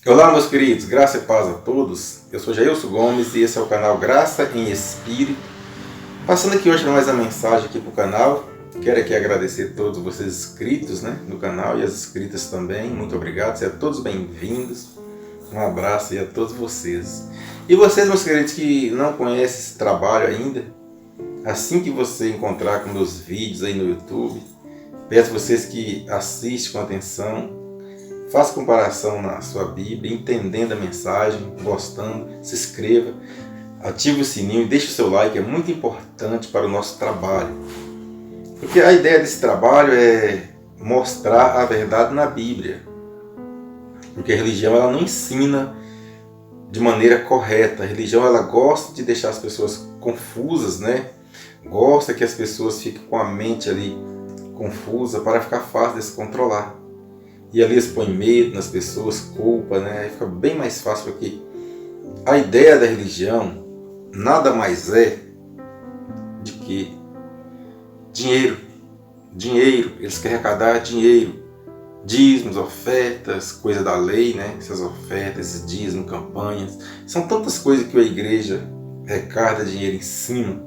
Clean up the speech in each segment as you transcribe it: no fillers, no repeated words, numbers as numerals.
Olá, meus queridos, graça e paz a todos. Eu sou Jailson Gomes e esse é o canal Graça em Espírito. Passando aqui hoje mais uma mensagem aqui para o canal. Quero aqui agradecer a todos vocês inscritos, no canal e as inscritas também. Muito obrigado, sejam todos bem-vindos. Um abraço aí a todos vocês. E vocês, meus queridos, que não conhecem esse trabalho ainda, assim que você encontrar com meus vídeos aí no YouTube, peço a vocês que assistam com atenção, faça comparação na sua Bíblia, entendendo a mensagem, gostando, se inscreva, ative o sininho e deixe o seu like, é muito importante para o nosso trabalho. Porque a ideia desse trabalho é mostrar a verdade na Bíblia. Porque a religião ela não ensina de maneira correta. A religião ela gosta de deixar as pessoas confusas, Gosta que as pessoas fiquem com a mente ali confusa para ficar fácil de se controlar. E ali eles põem medo nas pessoas, culpa, Fica bem mais fácil porque a ideia da religião nada mais é de que dinheiro. Dinheiro, eles querem arrecadar dinheiro. Dízimos, ofertas, coisa da lei, Essas ofertas, esses dízimos, campanhas. São tantas coisas que a igreja arrecada dinheiro em cima.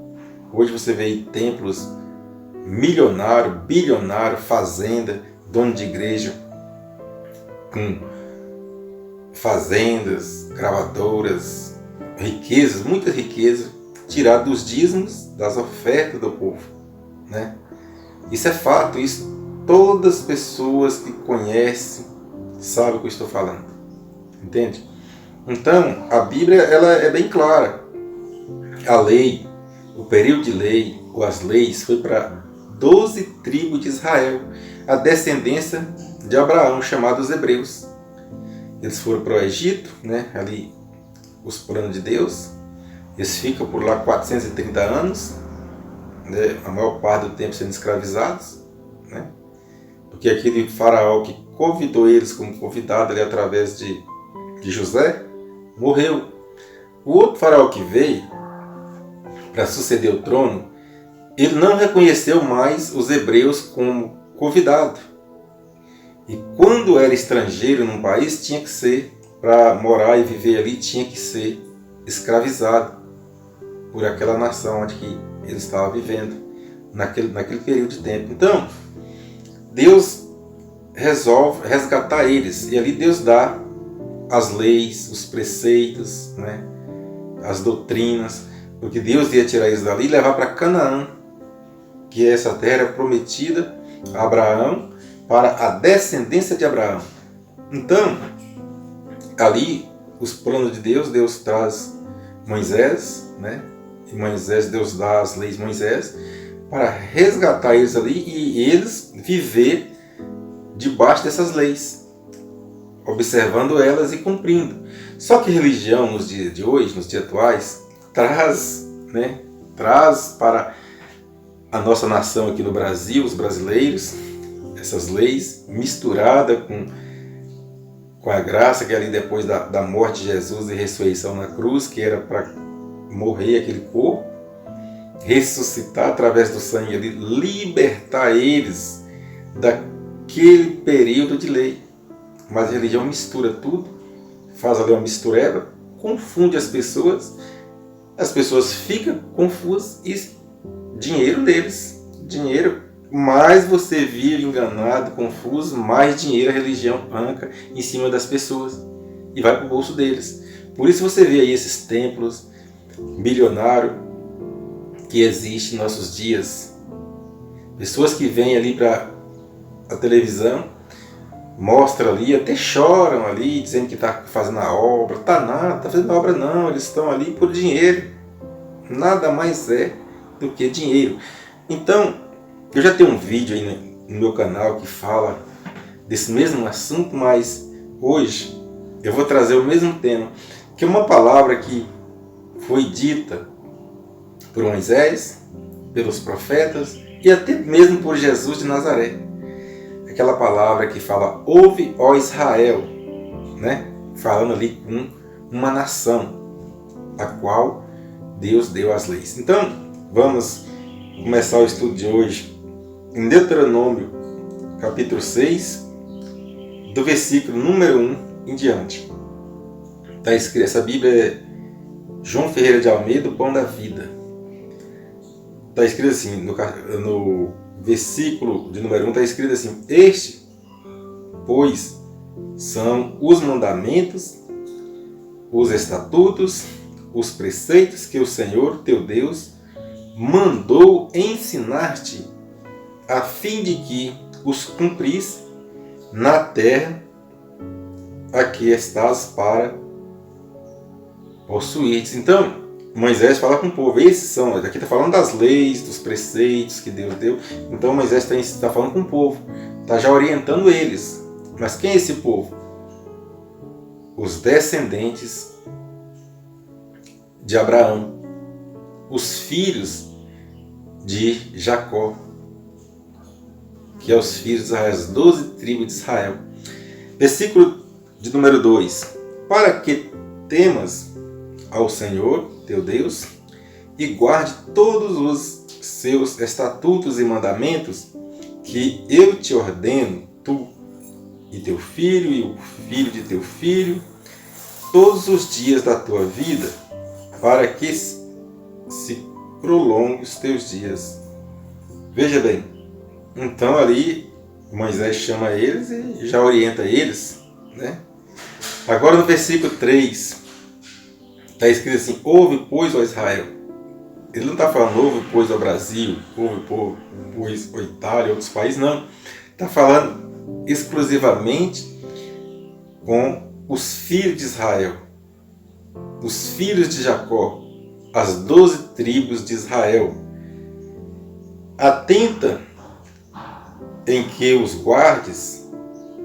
Hoje você vê aí templos milionário, bilionário, fazenda, dono de igreja, com fazendas, gravadoras, riquezas, muita riqueza, tirada dos dízimos, das ofertas do povo, Isso é fato, isso todas as pessoas que conhecem sabem o que eu estou falando, entende? Então, a Bíblia ela é bem clara. A lei, o período de lei, ou as leis, foi para 12 tribos de Israel, a descendência de Abraão, chamados hebreus. Eles foram para o Egito, ali os planos de Deus. Eles ficam por lá 430 anos, a maior parte do tempo sendo escravizados, porque aquele faraó que convidou eles como convidado ali através de José, morreu. O outro faraó que veio para suceder o trono, ele não reconheceu mais os hebreus como convidado. E quando era estrangeiro num país, tinha que ser, para morar e viver ali, tinha que ser escravizado por aquela nação onde que ele estava vivendo, naquele período de tempo. Então, Deus resolve resgatar eles, e ali Deus dá as leis, os preceitos, as doutrinas, porque Deus ia tirar eles dali e levar para Canaã, que é essa terra prometida a Abraão, para a descendência de Abraão. Então, ali, os planos de Deus, Deus traz Moisés, E Moisés, Deus dá as leis de Moisés, para resgatar eles ali e eles viver debaixo dessas leis, observando elas e cumprindo. Só que a religião, nos dias de hoje, nos dias atuais, traz para a nossa nação aqui no Brasil, os brasileiros, essas leis misturadas com a graça que é ali depois da morte de Jesus e ressurreição na cruz, que era para morrer aquele corpo, ressuscitar através do sangue ali, libertar eles daquele período de lei. Mas a religião mistura tudo, faz ali uma mistureba, confunde as pessoas ficam confusas e dinheiro deles, mais você vive enganado, confuso, mais dinheiro a religião arranca em cima das pessoas e vai para o bolso deles. Por isso você vê aí esses templos milionários que existem em nossos dias. Pessoas que vêm ali para a televisão, mostram ali, até choram ali, dizendo que está fazendo a obra. Está fazendo a obra não, eles estão ali por dinheiro. Nada mais é do que dinheiro. Então, eu já tenho um vídeo aí no meu canal que fala desse mesmo assunto, mas hoje eu vou trazer o mesmo tema, que é uma palavra que foi dita por Moisés, pelos profetas e até mesmo por Jesus de Nazaré. Aquela palavra que fala, ouve, ó Israel, falando ali com uma nação, a qual Deus deu as leis. Então, vamos começar o estudo de hoje em Deuteronômio, capítulo 6, do versículo número 1 em diante. Tá escrito, essa Bíblia é João Ferreira de Almeida, o Pão da Vida. Está escrito assim, no versículo de número 1, está escrito assim: Este, pois, são os mandamentos, os estatutos, os preceitos que o Senhor teu Deus mandou ensinar-te, a fim de que os cumpris na terra a que estás para possuir. Então, Moisés fala com o povo, esses são, aqui está falando das leis, dos preceitos que Deus deu. Então Moisés está falando com o povo, está já orientando eles. Mas quem é esse povo? Os descendentes de Abraão, os filhos de Jacó, que é os filhos de Israel, as 12 tribos de Israel. Versículo de número 2: Para que temas ao Senhor teu Deus e guarde todos os seus estatutos e mandamentos que eu te ordeno, tu e teu filho e o filho de teu filho, todos os dias da tua vida, para que se prolongue os teus dias. Veja bem, então ali Moisés chama eles e já orienta eles, né? Agora no versículo 3, está escrito assim: ouve, pois, ó Israel. Ele não está falando ouve, pois, ao Brasil, ouve, pois, ó Itália, outros países, não. Está falando exclusivamente com os filhos de Israel, os filhos de Jacó, as 12 tribos de Israel. Atenta em que os guardes,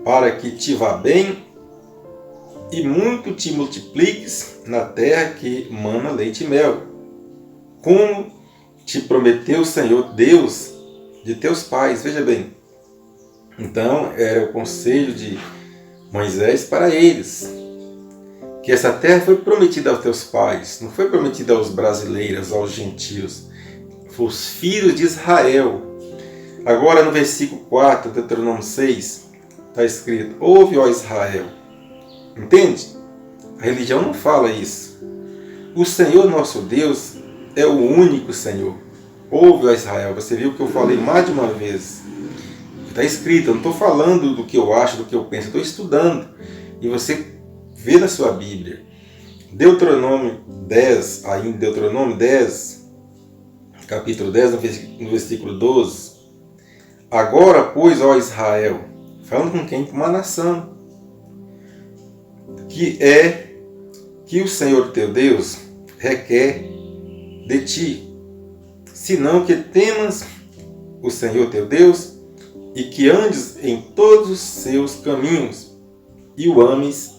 para que te vá bem e muito te multipliques na terra que mana leite e mel, como te prometeu o Senhor Deus de teus pais. Veja bem, então era o conselho de Moisés para eles, que essa terra foi prometida aos teus pais, não foi prometida aos brasileiros, aos gentios, foi os filhos de Israel. Agora no versículo 4, Deuteronômio 6, está escrito: ouve, ó Israel. Entende? A religião não fala isso. O Senhor nosso Deus é o único Senhor. Ouve, ó Israel. Você viu que eu falei mais de uma vez. Está escrito, eu não estou falando do que eu acho, do que eu penso, eu estou estudando. E você vê na sua Bíblia. Deuteronômio 10, aí em Deuteronômio 10, capítulo 10, no versículo 12. Agora, pois, ó Israel, falando com quem? Com uma nação, que o Senhor teu Deus requer de ti, senão que temas o Senhor teu Deus e que andes em todos os seus caminhos e o ames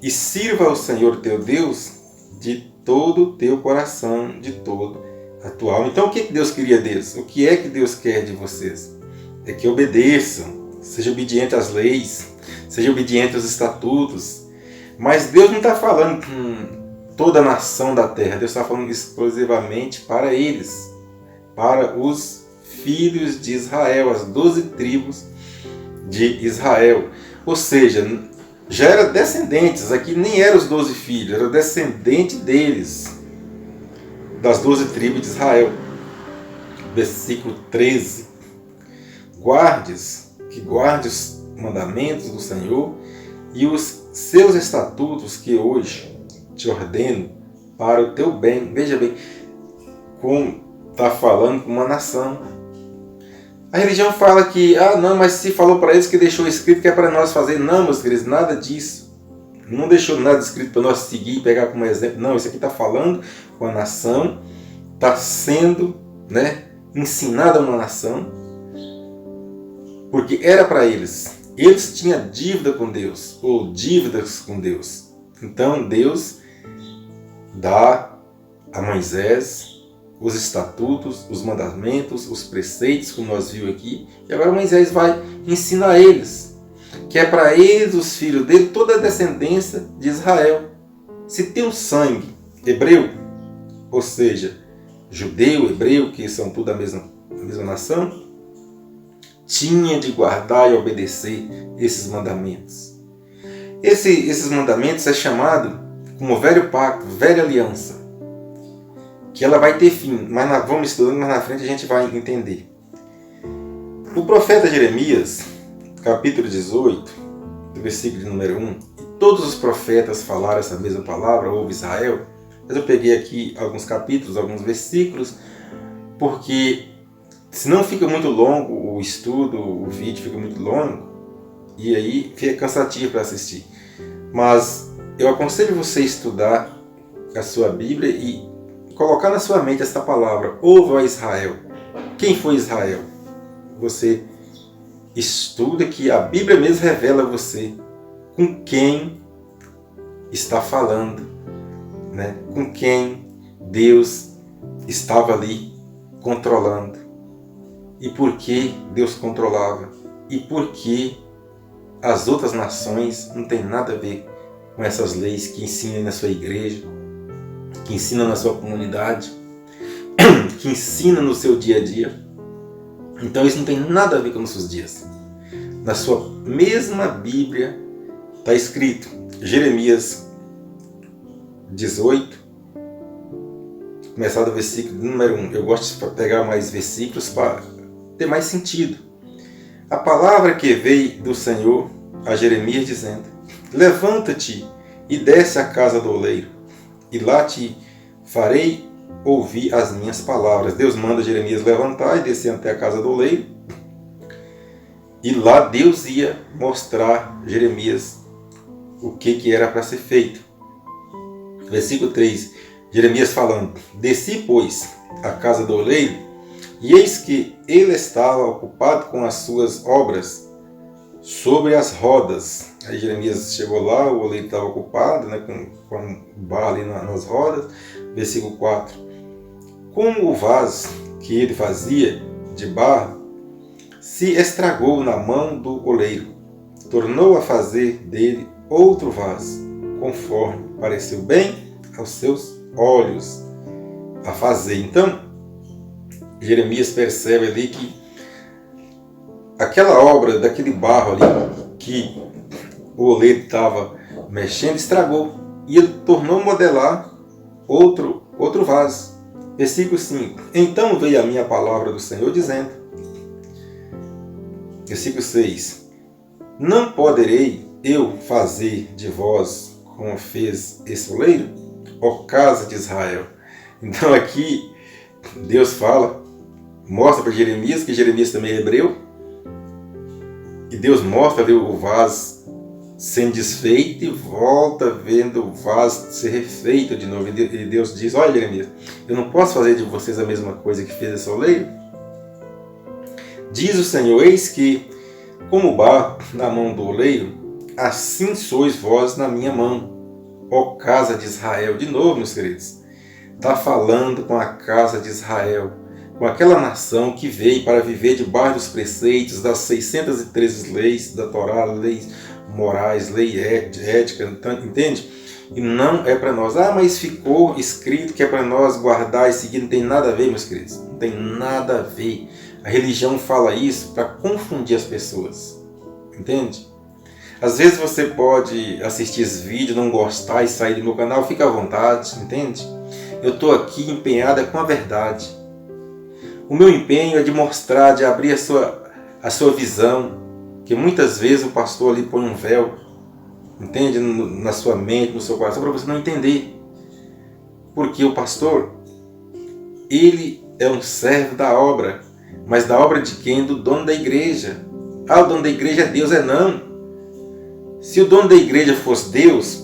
e sirva ao Senhor teu Deus de todo o teu coração, de todo a tua alma. Então o que Deus queria deles? O que é que Deus quer de vocês? É que obedeçam, sejam obedientes às leis, sejam obedientes aos estatutos. Mas Deus não está falando com toda a nação da terra, Deus está falando exclusivamente para eles, para os filhos de Israel, as 12 tribos de Israel. Ou seja, já eram descendentes, aqui nem eram os 12 filhos, era descendente deles, das 12 tribos de Israel. Versículo 13: guarde os mandamentos do Senhor e os seus estatutos que hoje te ordeno para o teu bem. Veja bem, como está falando com uma nação. A religião fala que, não, mas se falou para eles que deixou escrito que é para nós fazer. Não, meus queridos, nada disso. Não deixou nada escrito para nós seguir e pegar como exemplo. Não, isso aqui está falando com a nação, está sendo, ensinado a uma nação, porque era para eles. Eles tinham dívida com Deus, ou dívidas com Deus. Então Deus dá a Moisés os estatutos, os mandamentos, os preceitos, como nós vimos aqui. E agora Moisés vai ensinar a eles, que é para eles, os filhos dele, toda a descendência de Israel. Se tem um sangue hebreu, ou seja, judeu, hebreu, que são tudo a mesma nação, tinha de guardar e obedecer esses mandamentos. Esses mandamentos é chamado como velho pacto, velha aliança, que ela vai ter fim, mas vamos estudando, mais na frente a gente vai entender. O profeta Jeremias, capítulo 18, do versículo de número 1, e todos os profetas falaram essa mesma palavra, ouve Israel, mas eu peguei aqui alguns capítulos, alguns versículos, porque senão fica muito longo o estudo, o vídeo fica muito longo, e aí fica cansativo para assistir. Mas eu aconselho você a estudar a sua Bíblia e colocar na sua mente esta palavra, ouve a Israel. Quem foi Israel? Você estuda que a Bíblia mesmo revela a você com quem está falando, né? Com quem Deus estava ali controlando. E por que Deus controlava? E por que as outras nações não tem nada a ver com essas leis que ensinam na sua igreja, que ensinam na sua comunidade, que ensinam no seu dia a dia. Então isso não tem nada a ver com nossos dias. Na sua mesma Bíblia está escrito, Jeremias 18, começar do versículo número 1. Eu gosto de pegar mais versículos para ter mais sentido. A palavra que veio do Senhor a Jeremias dizendo, levanta-te e desce à casa do oleiro, e lá te farei ouvir as minhas palavras. Deus manda Jeremias levantar e descer até a casa do oleiro, e lá Deus ia mostrar a Jeremias o que era para ser feito. Versículo 3, Jeremias falando, desci, pois, à casa do oleiro, e eis que ele estava ocupado com as suas obras sobre as rodas. Aí Jeremias chegou lá, o oleiro estava ocupado, né, com barro ali nas rodas. Versículo 4. Como o vaso que ele fazia de barro se estragou na mão do oleiro, tornou a fazer dele outro vaso, conforme pareceu bem aos seus olhos a fazer. Então, Jeremias percebe ali que aquela obra daquele barro ali que o oleiro estava mexendo estragou e ele tornou modelar outro vaso. Versículo 5. Então veio a minha palavra do Senhor dizendo, versículo 6, não poderei eu fazer de vós como fez esse oleiro, ó casa de Israel. Então aqui Deus fala, mostra para Jeremias, que Jeremias também é hebreu, e Deus mostra ali o vaso sendo desfeito e volta vendo o vaso ser refeito de novo. E Deus diz, olha Jeremias, eu não posso fazer de vocês a mesma coisa que fez esse oleiro? Diz o Senhor, eis que, como barro na mão do oleiro, assim sois vós na minha mão, ó casa de Israel. De novo, meus queridos, está falando com a casa de Israel, com aquela nação que veio para viver debaixo dos preceitos das 613 leis da Torá, leis morais, lei ética, entende? E não é para nós. Ah, mas ficou escrito que é para nós guardar e seguir. Não tem nada a ver, meus queridos. Não tem nada a ver. A religião fala isso para confundir as pessoas. Entende? Às vezes você pode assistir esse vídeo, não gostar e sair do meu canal. Fica à vontade, entende? Eu estou aqui empenhada com a verdade. O meu empenho é de mostrar, de abrir a sua visão. Que muitas vezes o pastor ali põe um véu, entende? Na sua mente, no seu coração, para você não entender. Porque o pastor, ele é um servo da obra. Mas da obra de quem? Do dono da igreja. Ah, o dono da igreja é Deus? É não. Se o dono da igreja fosse Deus,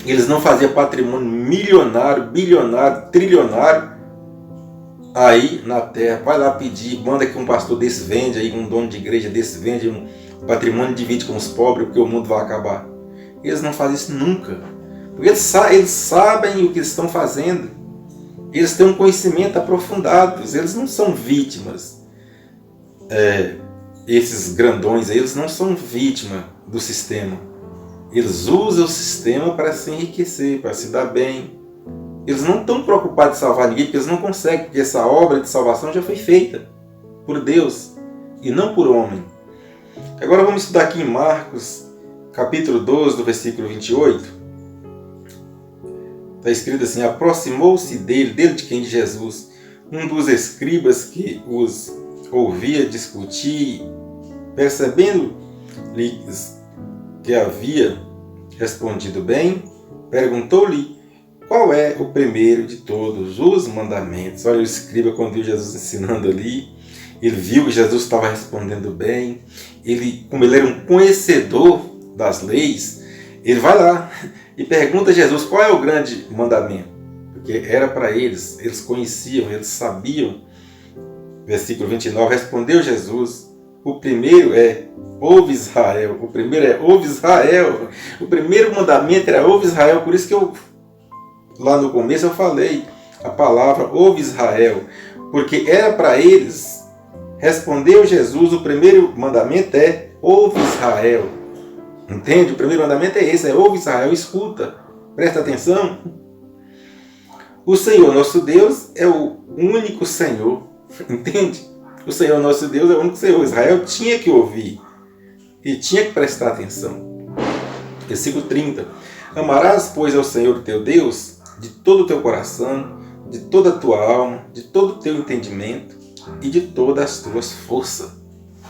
eles não faziam patrimônio milionário, bilionário, trilionário aí na terra. Vai lá pedir, manda que um pastor desse vende, aí um dono de igreja desse vende um patrimônio, divide com os pobres, porque o mundo vai acabar. Eles não fazem isso nunca. Porque eles sabem o que estão fazendo. Eles têm um conhecimento aprofundado. Eles não são vítimas. Esses grandões aí, eles não são vítima do sistema. Eles usam o sistema para se enriquecer, para se dar bem. Eles não estão preocupados em salvar ninguém, porque eles não conseguem, porque essa obra de salvação já foi feita por Deus e não por homem. Agora vamos estudar aqui em Marcos, capítulo 12, do versículo 28. Está escrito assim: aproximou-se dele de quem? De Jesus, um dos escribas que os ouvia discutir, percebendo-lhes que havia respondido bem, perguntou-lhe qual é o primeiro de todos os mandamentos. Olha, o escriba, quando viu Jesus ensinando ali, ele viu que Jesus estava respondendo bem. Como ele era um conhecedor das leis, ele vai lá e pergunta a Jesus qual é o grande mandamento. Porque era para eles conheciam, eles sabiam. Versículo 29, respondeu Jesus: o primeiro é: ouve Israel. O primeiro é: ouve Israel. O primeiro mandamento era: ouve Israel. Por isso que lá no começo eu falei a palavra ouve Israel. Porque era para eles. Respondeu Jesus: o primeiro mandamento é: ouve Israel. Entende? O primeiro mandamento é esse: é ouve Israel, escuta, presta atenção. O Senhor nosso Deus é o único Senhor. Entende? O Senhor nosso Deus é o único Senhor. Israel tinha que ouvir e tinha que prestar atenção. Versículo 30. Amarás, pois, ao Senhor teu Deus de todo o teu coração, de toda a tua alma, de todo o teu entendimento e de todas as tuas forças.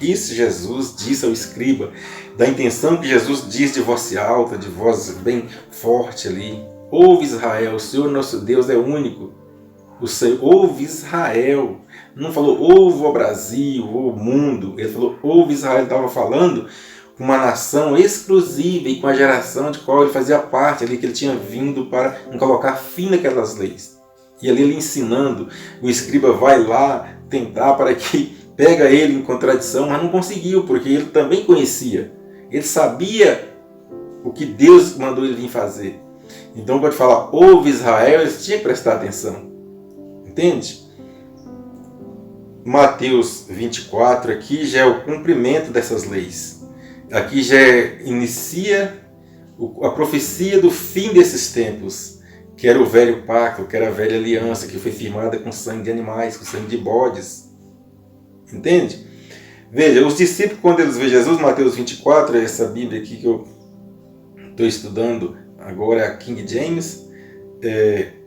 Isso Jesus disse ao escriba, da intenção que Jesus diz de voz alta, de voz bem forte ali. Ouve Israel, o Senhor nosso Deus é único. O Senhor, ouve Israel. Não falou ouve o Brasil, o mundo. Ele falou ouve Israel. Ele estava falando com uma nação exclusiva e com a geração de qual ele fazia parte, ali, que ele tinha vindo para colocar fim naquelas leis. E ali ele ensinando, o escriba vai lá tentar para que pega ele em contradição, mas não conseguiu, porque ele também conhecia. Ele sabia o que Deus mandou ele vir fazer. Então, quando fala ouve Israel, eles tinham que prestar atenção. Entende? Mateus 24 aqui já é o cumprimento dessas leis. Aqui já inicia a profecia do fim desses tempos, que era o velho pacto, que era a velha aliança, que foi firmada com sangue de animais, com sangue de bodes. Entende? Veja, os discípulos, quando eles veem Jesus, Mateus 24, essa Bíblia aqui que eu estou estudando agora, é a King James,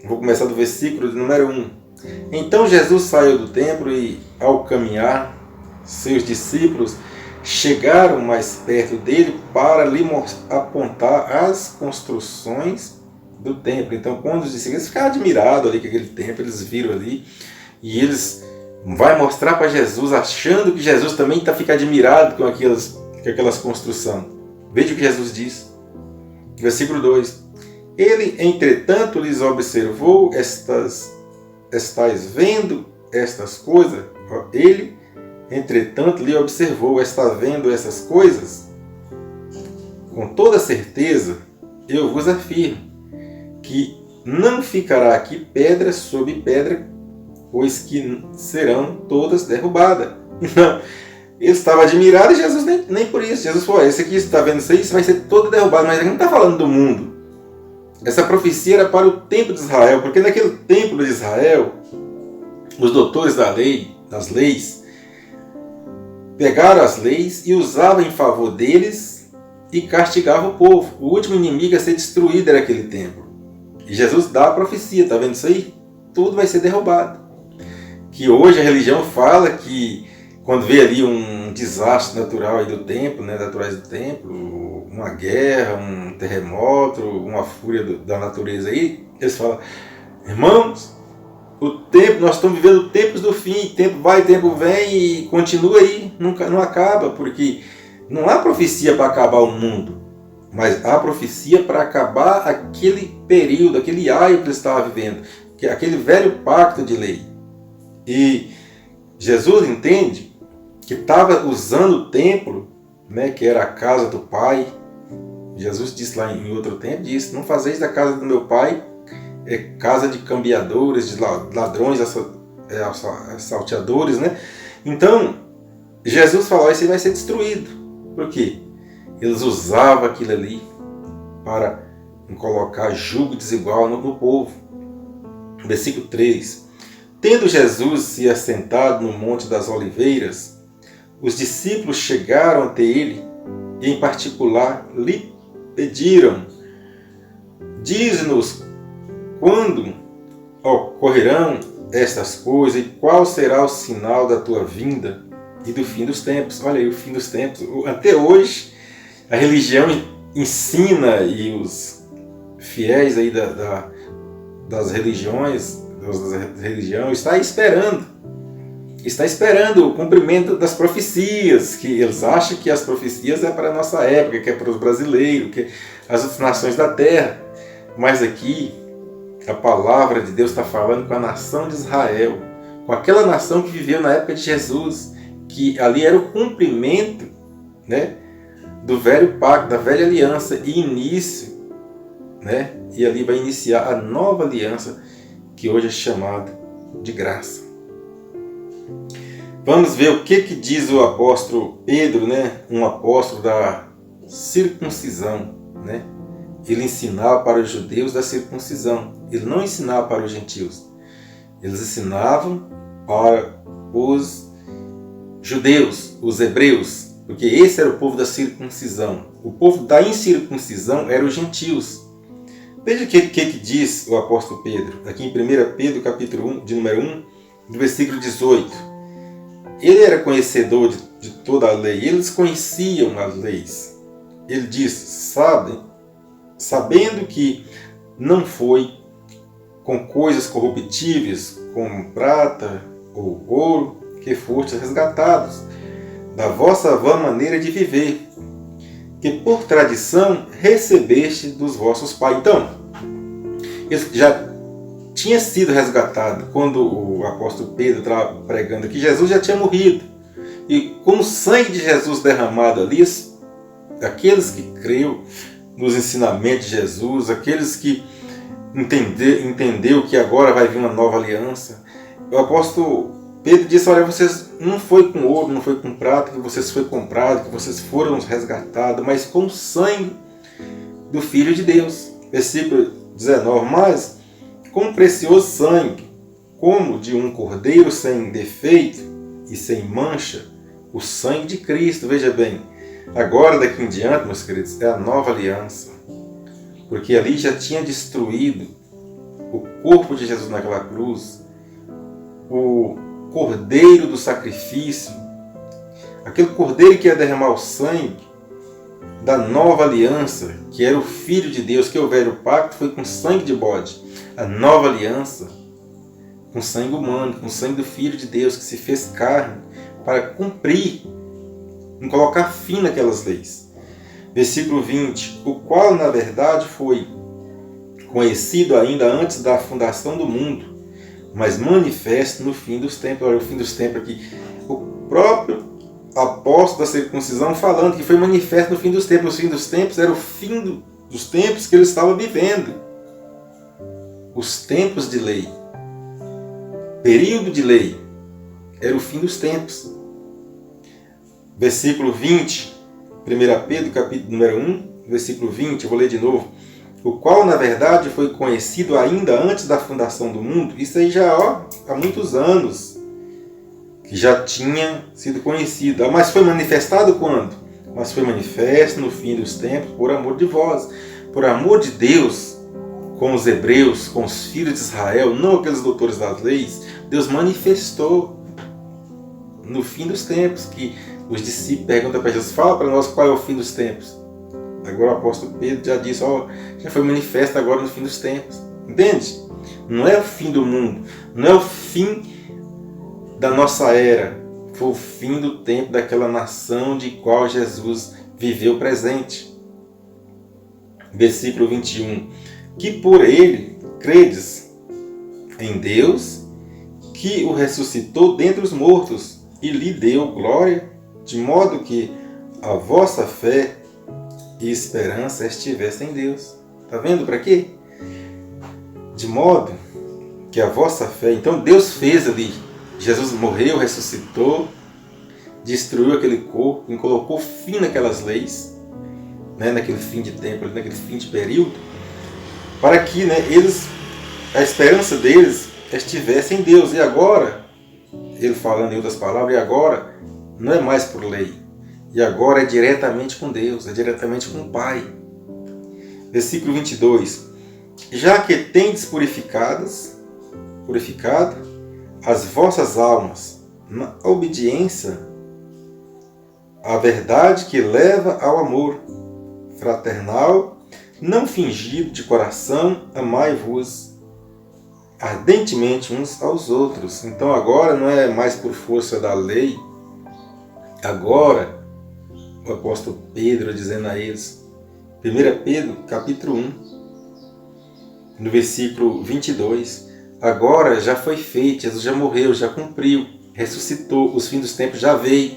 vou começar do versículo de número 1. Então Jesus saiu do templo e, ao caminhar, seus discípulos chegaram mais perto dele para lhe apontar as construções do templo. Então, quando os discípulos ficaram admirados ali com aquele templo, eles viram ali, e eles vai mostrar para Jesus, achando que Jesus também fica admirado com aquelas construções. Veja o que Jesus diz. Versículo 2. Ele, entretanto, lhes observou estais vendo estas coisas? Ele, entretanto, lhe observou, está vendo essas coisas? Com toda certeza, eu vos afirmo que não ficará aqui pedra sobre pedra, pois que serão todas derrubadas. Não. Ele estava admirado e Jesus nem por isso. Jesus falou, esse aqui está vendo isso vai ser todo derrubado. Mas ele não está falando do mundo. Essa profecia era para o templo de Israel, porque naquele templo de Israel, os doutores das leis, pegaram as leis e usavam em favor deles e castigavam o povo. O último inimigo a ser destruído era aquele templo. E Jesus dá a profecia, está vendo isso aí? Tudo vai ser derrubado. Que hoje a religião fala que quando vê ali um desastre natural aí do templo, naturais do templo, uma guerra, um terremoto, uma fúria da natureza aí, eles falam, irmãos, nós estamos vivendo tempos do fim, tempo vai, tempo vem e continua aí, nunca, não acaba, porque não há profecia para acabar o mundo, mas há profecia para acabar aquele período, aquele aio que eles estavam vivendo, aquele velho pacto de lei. E Jesus entende que estava usando o templo, que era a casa do Pai. Jesus disse lá em outro tempo, disse, não fazeis da casa do meu Pai casa de cambiadores, de ladrões, assalteadores, Então, Jesus falou, isso vai ser destruído. Por quê? Eles usavam aquilo ali para colocar jugo desigual no povo. Versículo 3. Tendo Jesus se assentado no Monte das Oliveiras, os discípulos chegaram até ele e, em particular, lhe pediram, dize-nos quando ocorrerão estas coisas e qual será o sinal da tua vinda e do fim dos tempos? Olha aí, o fim dos tempos. Até hoje, a religião ensina, e os fiéis aí das religiões, está esperando o cumprimento das profecias, que eles acham que as profecias é para a nossa época, que é para os brasileiros, que as outras nações da terra. Mas aqui, a palavra de Deus está falando com a nação de Israel, com aquela nação que viveu na época de Jesus, que ali era o cumprimento, né, do velho pacto, da velha aliança, e início, né, e ali vai iniciar a nova aliança, que hoje é chamada de graça. Vamos ver o que diz o apóstolo Pedro, né, um apóstolo da circuncisão, né? Ele ensinava para os judeus da circuncisão. Ele não ensinava para os gentios. Eles ensinavam para os judeus, os hebreus, porque esse era o povo da circuncisão. O povo da incircuncisão eram os gentios. Veja o que diz o apóstolo Pedro, aqui em 1 Pedro, capítulo 1, de número 1, do versículo 18. Ele era conhecedor de toda a lei, eles conheciam as leis. Ele diz, sabendo que não foi com coisas corruptíveis, como prata ou ouro, que fostes resgatados da vossa vã maneira de viver, que por tradição recebeste dos vossos pais. Então, ele já tinha sido resgatado quando o apóstolo Pedro estava pregando que Jesus já tinha morrido. E com o sangue de Jesus derramado ali, aqueles que creram nos ensinamentos de Jesus, aqueles que entendeu que agora vai vir uma nova aliança, o apóstolo Pedro disse, olha, vocês não foi com ouro, não foi com prata que vocês foram comprados, que vocês foram resgatados, mas com o sangue do Filho de Deus. Versículo 19, mas com precioso sangue, como de um cordeiro sem defeito e sem mancha, o sangue de Cristo. Veja bem, agora daqui em diante, meus queridos, é a nova aliança, porque ali já tinha destruído o corpo de Jesus naquela cruz, o cordeiro do sacrifício, aquele cordeiro que ia derramar o sangue da nova aliança, que era o Filho de Deus, que o velho pacto foi com sangue de bode. A nova aliança, com sangue humano, com sangue do Filho de Deus, que se fez carne para cumprir, não colocar fim naquelas leis. Versículo 20, o qual na verdade foi conhecido ainda antes da fundação do mundo, mas manifesto no fim dos tempos. Olha, o fim dos tempos aqui, o próprio apóstolo da circuncisão falando que foi manifesto no fim dos tempos. O fim dos tempos era o fim dos tempos que ele estava vivendo. Os tempos de lei, período de lei, era o fim dos tempos. Versículo 20, 1 Pedro, capítulo número 1, versículo 20, eu vou ler de novo. O qual, na verdade, foi conhecido ainda antes da fundação do mundo. Isso aí já há muitos anos que já tinha sido conhecido. Mas foi manifestado quando? Mas foi manifesto no fim dos tempos por amor de vós. Por amor de Deus, com os hebreus, com os filhos de Israel, não aqueles doutores das leis, Deus manifestou no fim dos tempos, que os discípulos perguntam para Jesus, fala para nós qual é o fim dos tempos. Agora o apóstolo Pedro já disse, já foi manifesto agora no fim dos tempos. Entende? Não é o fim do mundo, não é o fim da nossa era, foi o fim do tempo daquela nação de qual Jesus viveu presente. Versículo 21, que por ele credes em Deus, que o ressuscitou dentre os mortos e lhe deu glória, de modo que a vossa fé e esperança estivesse em Deus. Está vendo para quê? De modo que a vossa fé... Então Deus fez ali. Jesus morreu, ressuscitou, destruiu aquele corpo e colocou fim naquelas leis, né, naquele fim de tempo, naquele fim de período, para que, né, a esperança deles estivesse em Deus. E agora, ele falando em outras palavras, e agora não é mais por lei. E agora é diretamente com Deus, é diretamente com o Pai. Versículo 22. Já que tendes purificado as vossas almas na obediência à verdade que leva ao amor fraternal, não fingido de coração, amai-vos ardentemente uns aos outros. Então agora não é mais por força da lei. Agora, o apóstolo Pedro dizendo a eles, 1 Pedro capítulo 1, no versículo 22, agora já foi feito, Jesus já morreu, já cumpriu, ressuscitou, os fins dos tempos já veio,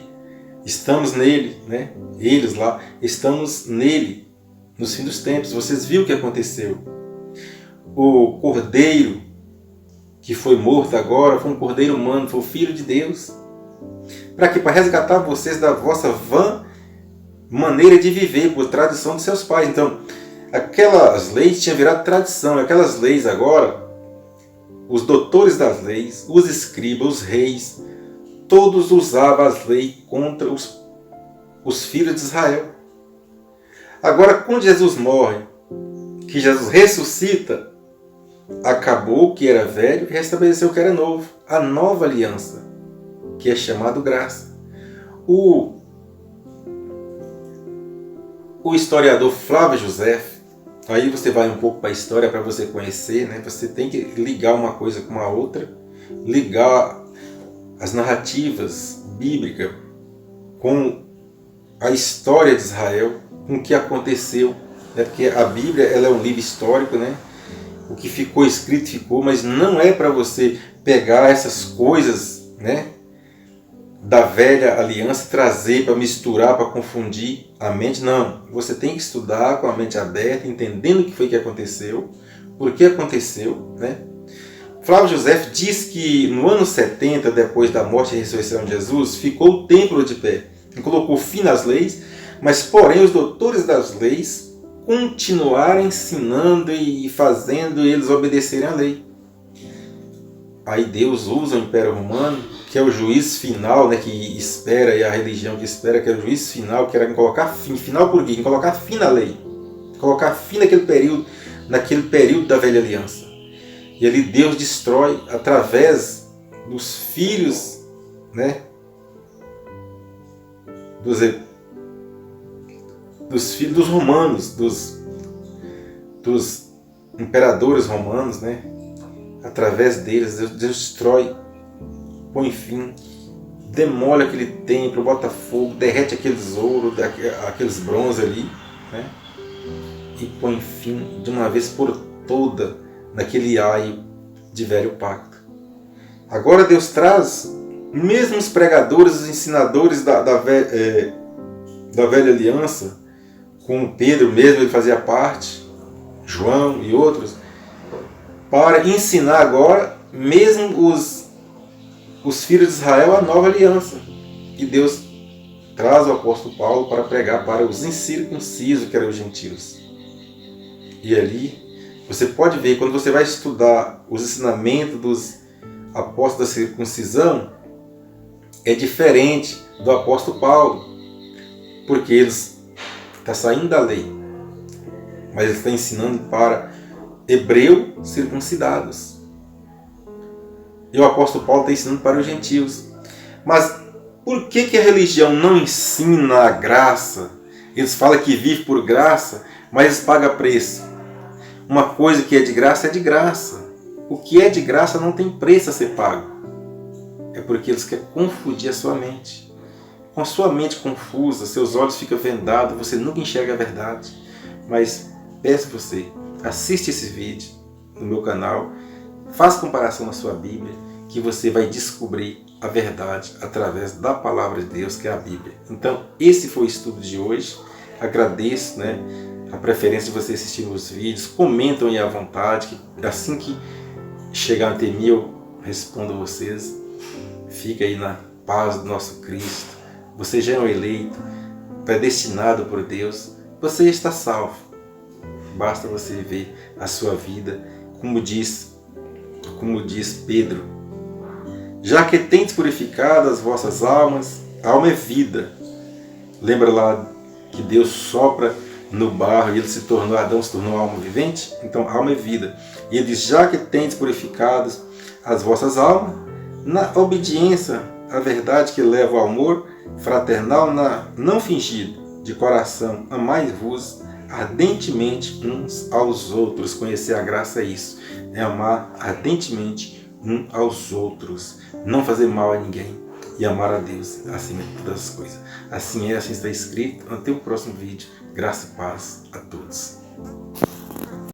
estamos nele, né? Eles lá, estamos nele, nos fins dos tempos. Vocês viram o que aconteceu. O cordeiro que foi morto agora foi um cordeiro humano, foi o Filho de Deus. Para quê? Para resgatar vocês da vossa vã maneira de viver, por tradição dos seus pais. Então, aquelas leis tinham virado tradição. Aquelas leis agora, os doutores das leis, os escribas, os reis, todos usavam as leis contra os filhos de Israel. Agora, quando Jesus morre, que Jesus ressuscita, acabou o que era velho e restabeleceu o que era novo. A nova aliança, que é chamado graça. O historiador Flávio José, aí você vai um pouco para a história para você conhecer, né? Você tem que ligar uma coisa com a outra, ligar as narrativas bíblicas com a história de Israel, com o que aconteceu, né? Porque a Bíblia ela é um livro histórico, né? O que ficou escrito ficou, mas não é para você pegar essas coisas, né, da velha aliança, trazer para misturar, para confundir a mente. Não, você tem que estudar com a mente aberta, entendendo o que foi que aconteceu, por que aconteceu, né? Flávio José diz que no ano 70, depois da morte e ressurreição de Jesus, ficou o templo de pé, e colocou fim nas leis, mas porém os doutores das leis continuaram ensinando e fazendo eles obedecerem à lei. Aí Deus usa o Império Romano, que é o juiz final, né, que espera, e a religião que espera, que é o juiz final, que era em colocar fim. Final por quê? Em colocar fim na lei. Colocar fim naquele período da velha aliança. E ali Deus destrói através dos filhos, né, dos filhos dos romanos, dos imperadores romanos, né? Através deles, Deus destrói, põe fim, demole aquele templo, bota fogo, derrete aqueles ouro, aqueles bronze ali, né? E põe fim de uma vez por toda naquele aio de velho pacto. Agora Deus traz mesmo os pregadores, os ensinadores da velha aliança, como Pedro mesmo, ele fazia parte, João e outros, para ensinar agora mesmo os filhos de Israel a nova aliança. E Deus traz o apóstolo Paulo para pregar para os incircuncisos, que eram os gentios. E ali você pode ver, quando você vai estudar os ensinamentos dos apóstolos da circuncisão, é diferente do apóstolo Paulo, porque eles está saindo da lei, mas ele está ensinando para hebreus circuncidados. E o apóstolo Paulo está ensinando para os gentios. Mas por que a religião não ensina a graça? Eles falam que vive por graça, mas eles pagam preço. Uma coisa que é de graça é de graça. O que é de graça não tem preço a ser pago. É porque eles querem confundir a sua mente. Com a sua mente confusa, seus olhos ficam vendados, você nunca enxerga a verdade. Mas peço você, assiste esse vídeo no meu canal, faça comparação na sua Bíblia, que você vai descobrir a verdade através da palavra de Deus, que é a Bíblia. Então, esse foi o estudo de hoje. Agradeço, né, a preferência de você assistir os vídeos. Comentam aí à vontade, que assim que chegar até mim eu respondo a vocês. Fica aí na paz do nosso Cristo. Você já é um eleito, predestinado por Deus. Você está salvo. Basta você ver a sua vida, como diz Pedro. Já que tendes purificado as vossas almas, a alma é vida. Lembra lá que Deus sopra no barro e ele se tornou, Adão se tornou alma vivente. Então alma é vida. E ele diz, já que tendes purificados as vossas almas, na obediência à verdade que leva ao amor fraternal, não fingido, de coração, amai-vos ardentemente uns aos outros. Conhecer a graça é isso, é amar ardentemente uns aos outros, não fazer mal a ninguém e amar a Deus acima de todas as coisas. Assim é, assim está escrito. Até o próximo vídeo. Graça e paz a todos.